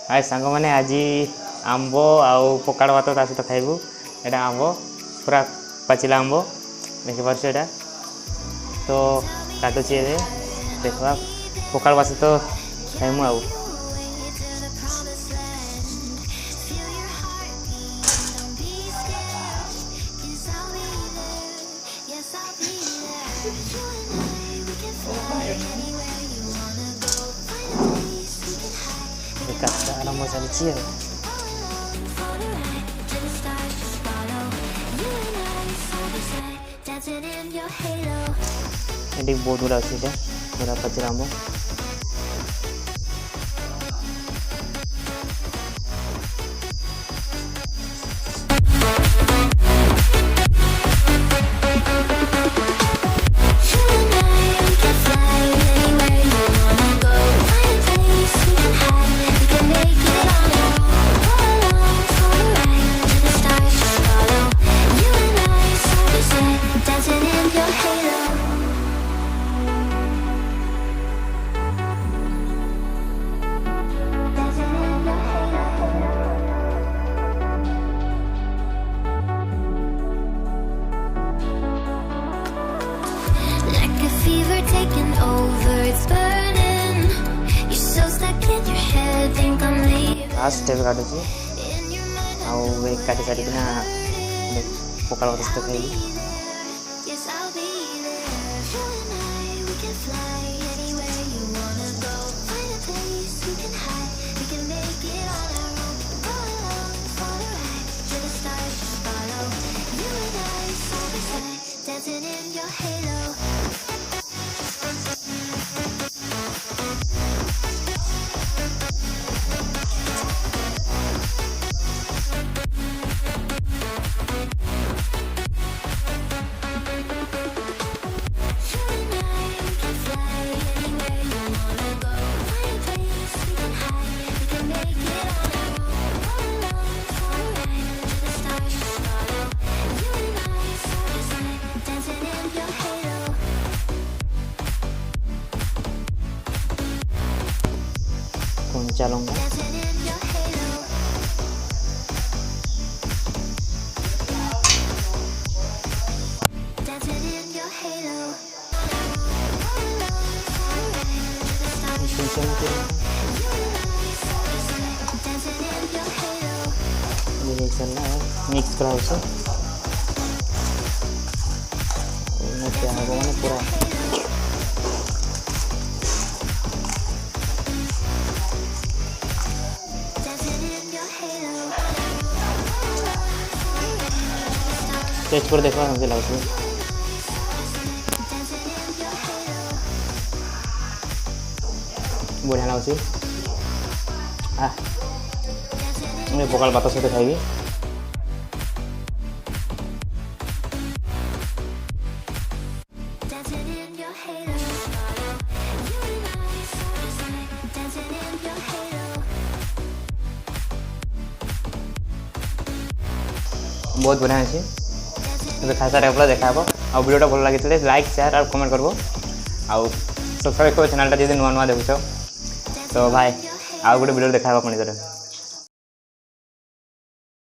हाय सांग मैंने आज आंब आउ पखाड़ भात ता सहित खाइबू। एटा आंब पूरा पाचिला आंब देखि पारछ एटा तो काटुची ए देखवा पखाड़ भात तो खाइमु आउ। Kata alam masa kecil. Ini bodoh lah sih dah. Berapa ceramah? Taking over, it's burning. You're so stuck in your head, think I'm leaving. Last step काटो ची आउ वे काटे सारी बिना पखाड़ भात सहित खाइबू। Yes, I'll be there. You and I, we can fly anywhere you wanna go. Find a place we can hide, we can make it on our own. Go along for the ride, to the stars just follow. You and I, side by side, dancing in your halo. Kunca longga. Ini salah mix kerasa. Ini tiada mana pura. Test पर देखा हमसे लाउसी बढ़िया लाउसी मैं पखाड़ भात सहित खाइबी। बहुत बढ़िया अच्छे तो खाई सारे अपना देखा आ वीडियो भल लगी लाइक शेयर और कमेंट करबो आउ सब्सक्राइब करो चैनल टा जब नुआ नुआ देखुछ तो भाई आउ गोटे वीडियो देखा पुणी थे।